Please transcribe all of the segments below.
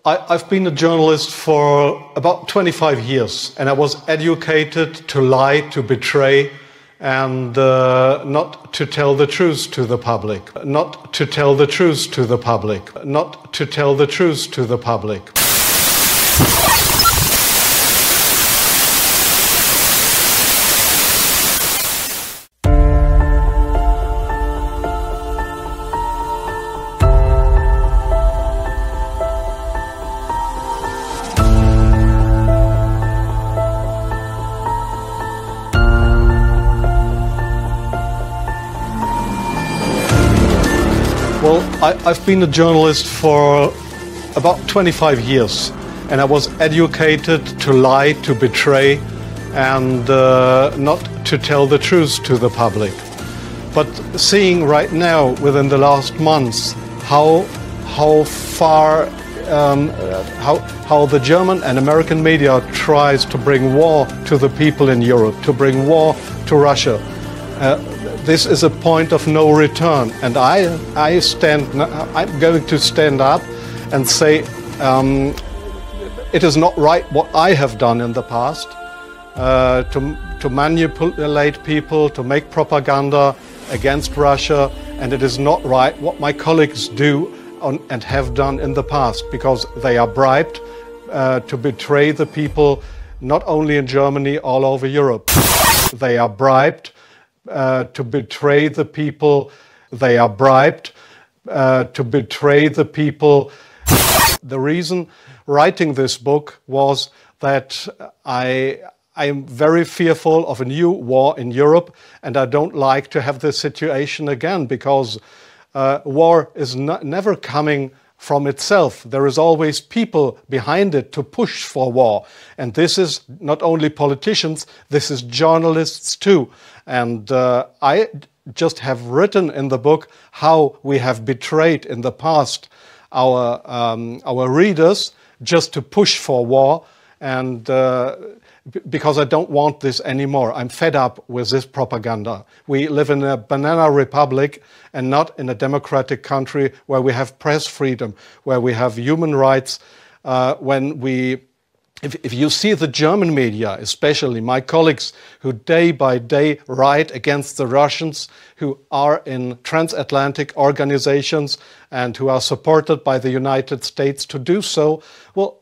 I've been a journalist for about 25 years, and I was educated to lie, to betray, and not to tell the truth to the public. Not to tell the truth to the public. Not to tell the truth to the public. Well, I've been a journalist for about 25 years, and I was educated to lie, to betray, and not to tell the truth to the public. But seeing right now, within the last months, how the German and American media tries to bring war to the people in Europe, to bring war to Russia. This is a point of no return, and I'm going to stand up and say it is not right what I have done in the past, to manipulate people, to make propaganda against Russia, and it is not right what my colleagues do and have done in the past, because they are bribed to betray the people, not only in Germany, all over Europe. They are bribed to betray the people. They are bribed to betray the people. The reason writing this book was that I am very fearful of a new war in Europe, and I don't like to have this situation again, because war is never coming from itself. There is always people behind it to push for war. And this is not only politicians, this is journalists too. And I just have written in the book how we have betrayed in the past our readers just to push for war, and because I don't want this anymore. I'm fed up with this propaganda. We live in a banana republic and not in a democratic country where we have press freedom, where we have human rights. If you see the German media, especially my colleagues who day by day write against the Russians, who are in transatlantic organizations and who are supported by the United States to do so, well,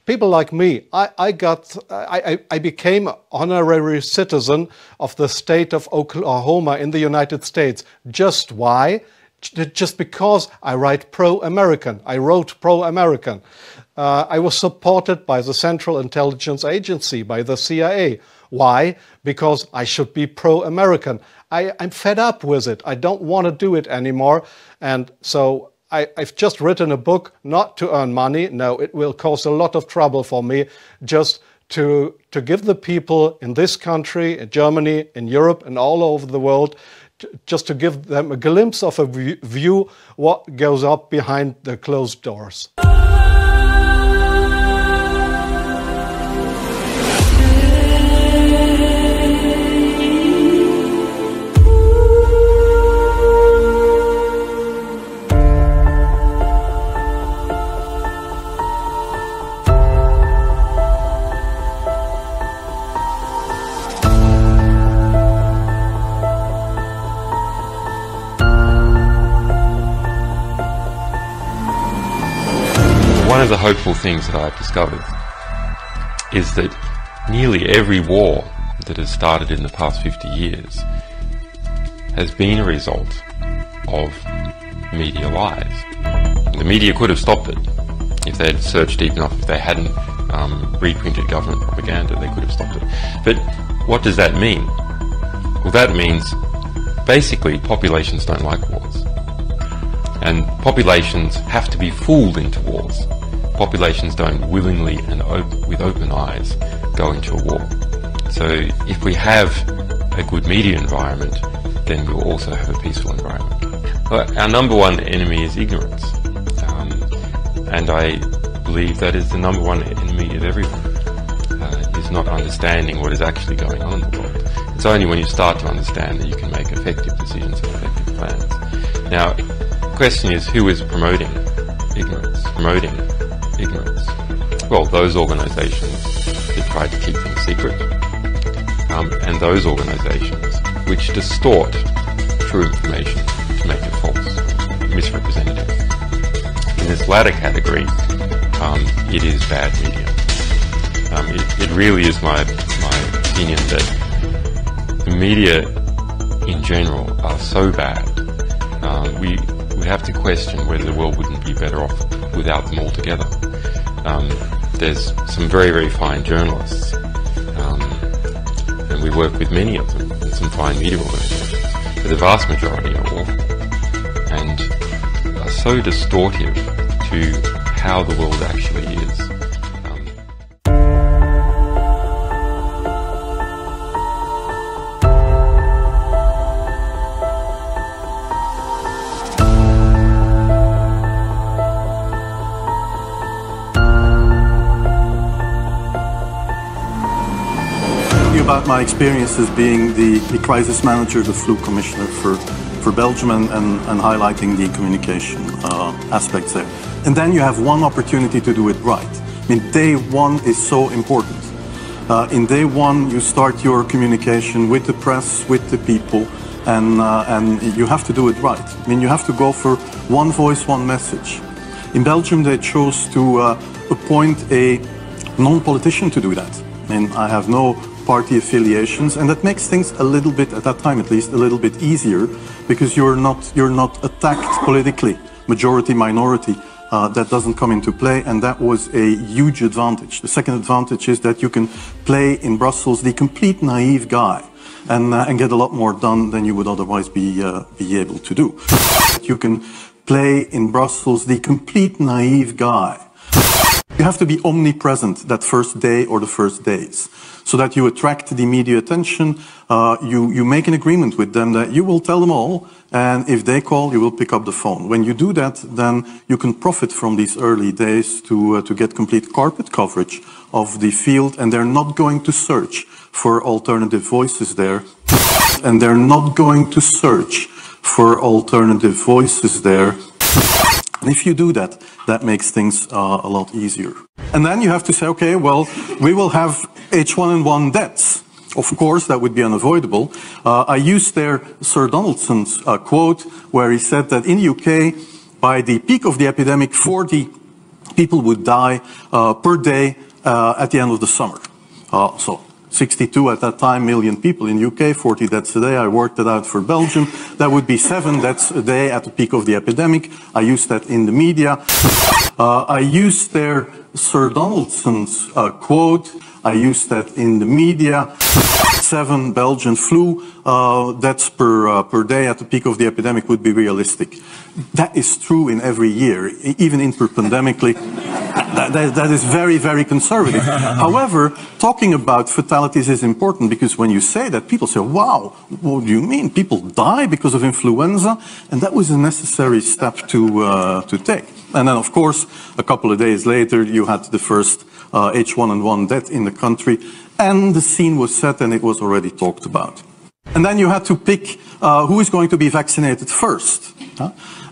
people like me, I became an honorary citizen of the state of Oklahoma in the United States. Just why? Just because I write pro-American. I wrote pro-American. I was supported by the Central Intelligence Agency, by the CIA. Why? Because I should be pro-American. I'm fed up with it. I don't want to do it anymore. And so I've just written a book not to earn money. No, it will cause a lot of trouble for me, just to give the people in this country, in Germany, in Europe, and all over the world, just to give them a glimpse of a view what goes up behind the closed doors. One of the hopeful things that I've discovered is that nearly every war that has started in the past 50 years has been a result of media lies. The media could have stopped it if they had searched deep enough. If they hadn't reprinted government propaganda, they could have stopped it. But what does that mean? Well, that means basically populations don't like wars. And populations have to be fooled into wars. Populations don't willingly and with open eyes go into a war. So if we have a good media environment, then we'll also have a peaceful environment. Our number one enemy is ignorance. And I believe that is the number one enemy of everyone, is not understanding what is actually going on in the world. It's only when you start to understand that you can make effective decisions and effective plans. Now, the question is, who is promoting ignorance? ignorance? Well, those organisations that try to keep things secret, and those organisations which distort true information to make it false, misrepresentative. In this latter category, it is bad media. It really is my opinion that the media in general are so bad. We have to question whether the world wouldn't be better off without them altogether. There's some very, very fine journalists, and we work with many of them, and some fine media organisations, but the vast majority are awful and are so distortive to how the world actually is. About my experience as being the crisis manager, the flu commissioner for Belgium, and highlighting the communication aspects there. And then you have one opportunity to do it right. I mean, day one is so important. In day one, you start your communication with the press, with the people, and you have to do it right. I mean, you have to go for one voice, one message. In Belgium, they chose to appoint a non-politician to do that. I mean, I have no party affiliations, and that makes things a little bit, at that time at least, a little bit easier, because you're not attacked politically, majority, minority. That doesn't come into play, and that was a huge advantage. The second advantage is that you can play in Brussels the complete naive guy and get a lot more done than you would otherwise be able to do. You can play in Brussels the complete naive guy. You have to be omnipresent that first day or the first days, so that you attract the media attention. You make an agreement with them that you will tell them all, and if they call, you will pick up the phone. When you do that, then you can profit from these early days to get complete carpet coverage of the field, and they're not going to search for alternative voices there. And they're not going to search for alternative voices there. And if you do that, that makes things a lot easier. And then you have to say, okay, well, we will have H1N1 deaths. Of course, that would be unavoidable. I used there Sir Donaldson's quote, where he said that in the UK, by the peak of the epidemic, 40 people would die per day at the end of the summer. So 62 at that time million people in UK, 40 deaths a day. I worked it out for Belgium. That would be 7 deaths a day at the peak of the epidemic. I used that in the media. I used there Sir Donaldson's quote. I used that in the media. 7 Belgian flu deaths per day at the peak of the epidemic would be realistic. That is true in every year, even interpandemically. That is very, very conservative. However, talking about fatalities is important, because when you say that, people say, wow, what do you mean? People die because of influenza? And that was a necessary step to take. And then, of course, a couple of days later, you had the first H1N1 death in the country, and the scene was set and it was already talked about. And then you had to pick who is going to be vaccinated first.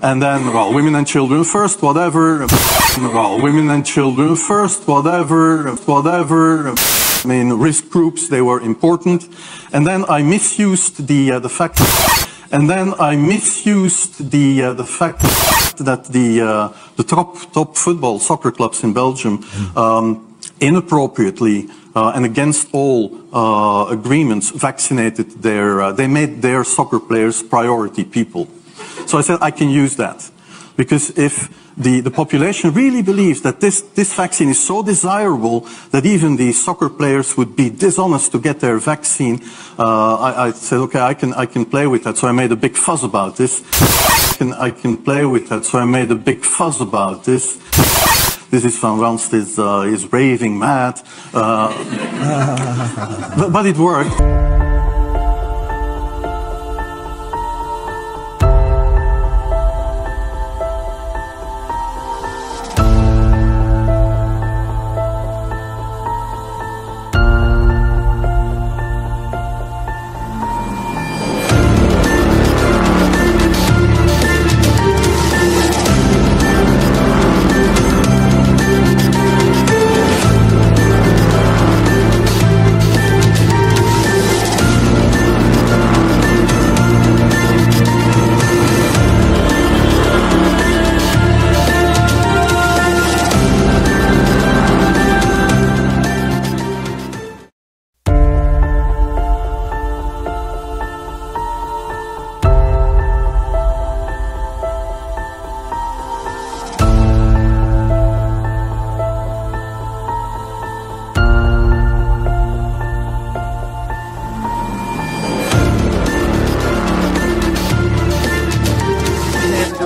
And then, well, women and children first, whatever. Well, women and children first, whatever. I mean, risk groups, they were important. And then I misused the fact. And then I misused the fact that the top football soccer clubs in Belgium inappropriately and against all agreements vaccinated they made their soccer players priority people. So I said I can use that, because if the population really believes that this vaccine is so desirable that even the soccer players would be dishonest to get their vaccine, I said, okay, I can play with that. So I made a big fuss about this. I can play with that. So I made a big fuss about this. This is Van Ranst is raving mad, but it worked.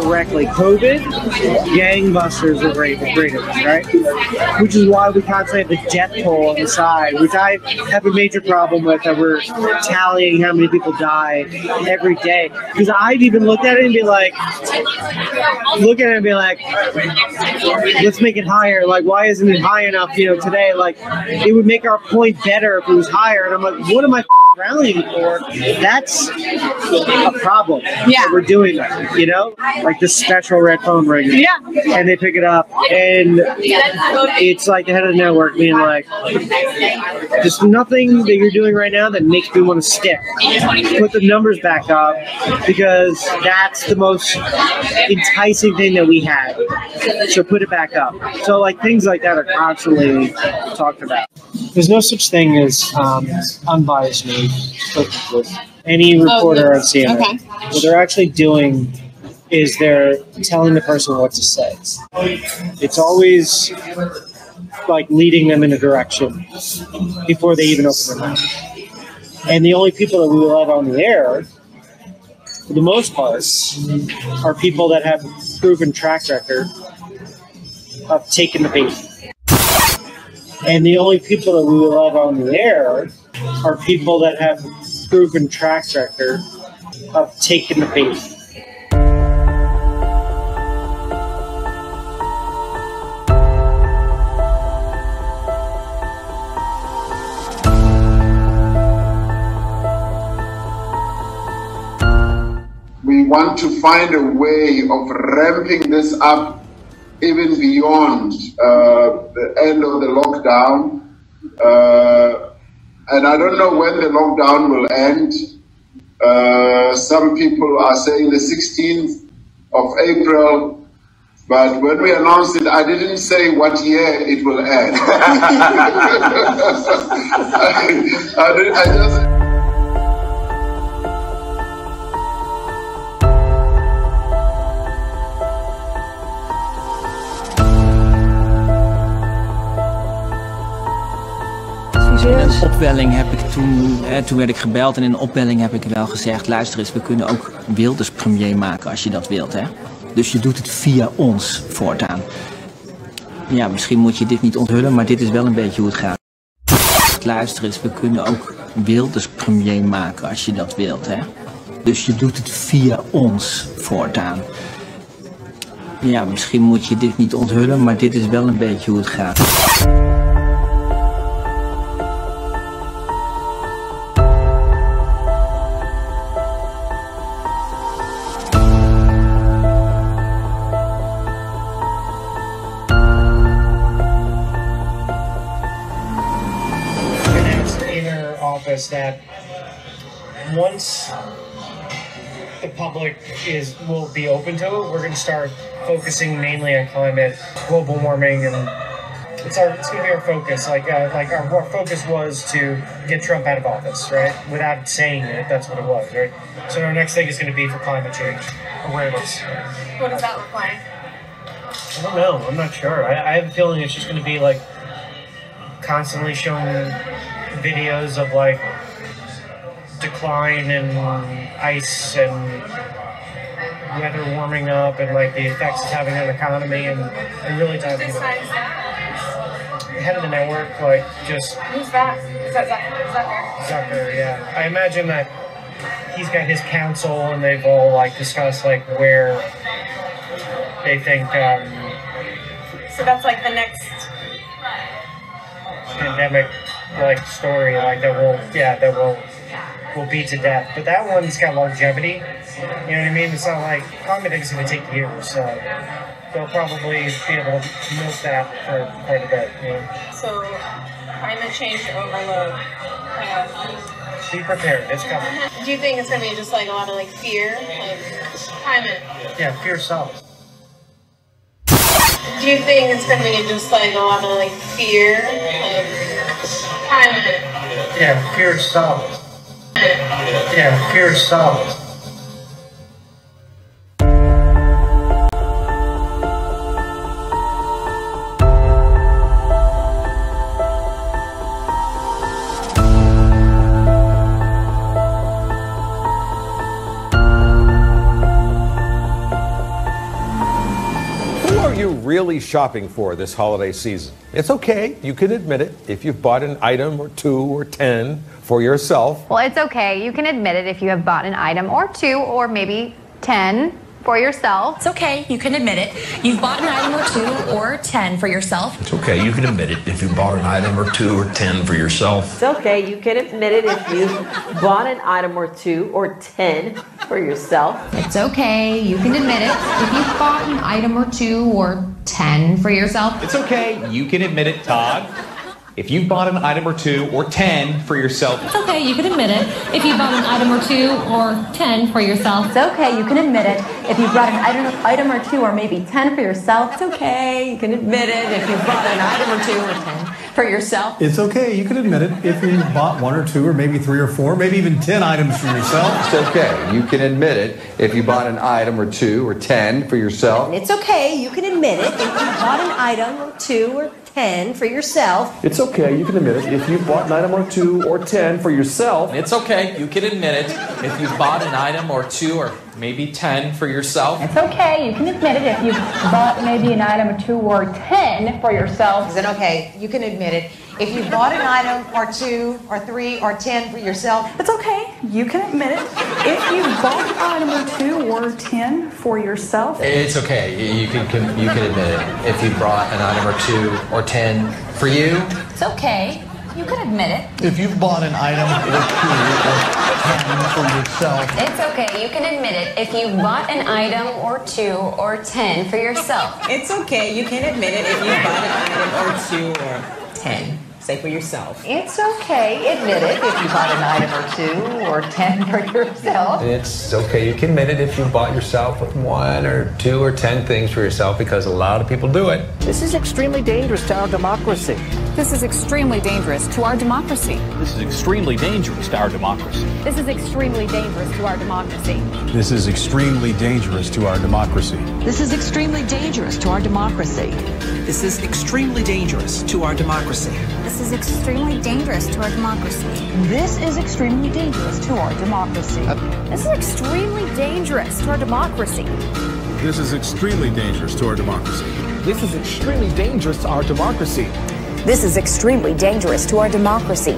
correctly. COVID, gangbusters are greater, right? Which is why we constantly have the death toll on the side, which I have a major problem with, that we're tallying how many people die every day. Because I've even looked at it and be like, let's make it higher. Like, why isn't it high enough, today? Like, it would make our point better if it was higher. And I'm like, what am I rallying for? That's a problem. Yeah. We're doing that, like this special red phone ring. Yeah. And they pick it up, and it's like the head of the network being like, there's nothing that you're doing right now that makes me want to stick. Put the numbers back up, because that's the most enticing thing that we have. So put it back up. So like things like that are constantly talked about. There's no such thing as unbiased news. Any reporter on CNN, okay. what they're actually doing is they're telling the person what to say. It's always like leading them in a direction before they even open their mouth. And the only people that we will have on the air, for the most part, are people that have proven track record of taking the bait. And the only people that we will have on the air are people that have proven track record of taking the bait. We want to find a way of ramping this up even beyond the end of the lockdown. And I don't know when the lockdown will end. Some people are saying the 16th of April. But when we announced it, I didn't say what year it will end. I just... In een opwelling heb ik toen werd ik gebeld en in een opwelling heb ik wel gezegd, luister eens, we kunnen ook Wilders premier maken als je dat wilt, hè. Dus je doet het via ons voortaan. Ja, misschien moet je dit niet onthullen, maar dit is wel een beetje hoe het gaat. Luister eens, we kunnen ook Wilders premier maken als je dat wilt, hè. Dus je doet het via ons voortaan. Ja, misschien moet je dit niet onthullen, maar dit is wel een beetje hoe het gaat. That once the public will be open to it, we're going to start focusing mainly on climate, global warming, and it's going to be our focus. Our focus was to get Trump out of office, right? Without saying it, that's what it was, right? So our next thing is going to be for climate change awareness. What does that look like? I don't know. I'm not sure. I have a feeling it's just going to be like constantly showing videos of like decline in ice and weather warming up and like the effects it's having on the economy and really talking about the head of the network, like just who's that? Is that Zucker? Zucker, yeah. I imagine that he's got his council and they've all like discussed like where they think so that's like the next pandemic like story like that will be to death, but that one's got longevity. You know what I mean? It's not like climate is going to take years, so they'll probably be able to milk that for quite a bit. You know? So climate change overload. Be prepared. It's coming. Do you think it's going to be just like a lot of like fear, like climate? Yeah, fear sells. Do you think it's going to be just like a lot of like fear, like climate? Yeah, fear sells. Yeah, fear sells. are you really shopping for this holiday season? It's okay, you can admit it, if you've bought an item or 2 or 10 for yourself. Well, it's okay, you can admit it if you have bought an item or 2 or maybe 10 for yourself. It's okay, you can admit it. You've bought an item or 2 or 10 for yourself. It's okay, you can admit it if you bought an item or 2 or 10 for yourself. It's okay, you can admit it if you bought an item or 2 or 10 for yourself. It's okay, you can admit it if you've bought an item or 2 or 10 for yourself. It's okay, you can admit it, Todd. If you bought an item or 2 or 10 for yourself. It's okay, you can admit it. If you bought an item or 2 or 10 for yourself. It's okay, you can admit it. If you bought an item or 2 or maybe 10 for yourself. It's okay, you can admit it. If you bought an item or 2 or 10 for yourself. It's okay, you can admit it. If you bought 1 or 2 or maybe 3 or 4, maybe even 10 items for yourself. It's okay, you can admit it. If you bought an item or 2 or 10 for yourself. It's okay, you can admit it. If you bought an item or 2 or 10 for yourself. It's okay, you can admit it, if you bought an item or 2 or 10 for yourself. It's okay, you can admit it. If you bought an item or 2 or maybe 10 for yourself. It's okay, you can admit it if you bought maybe an item or 2 or 10 for yourself. Is it okay? You can admit it. If you bought an item or 2 or 3 or 10 for yourself. It's okay, you can admit it. If you bought an item or 2 or 10 for yourself. It's okay, you can admit it. If you brought an item or 2 or 10 for you. It's okay, you can admit it. If you've bought an item or 2 or 10 for yourself. It's okay, you can admit it if you bought an item or 2 or 10 for yourself. It's okay, you can admit it if you bought an item or 2 or 10. Say for yourself. It's okay, admit it if you bought an item or 2 or 10 for yourself. It's okay, you can admit it if you bought yourself 1 or 2 or 10 things for yourself, because a lot of people do it. This is extremely dangerous to our democracy. This is extremely dangerous to our democracy. This is extremely dangerous to our democracy. This is extremely dangerous to our democracy. This is extremely dangerous to our democracy. This is extremely dangerous to our democracy. This is extremely dangerous to our democracy. This is extremely dangerous to our democracy. This is extremely dangerous to our democracy. This is extremely dangerous to our democracy. This is extremely dangerous to our democracy. This is extremely dangerous to our democracy. This is extremely dangerous to our democracy.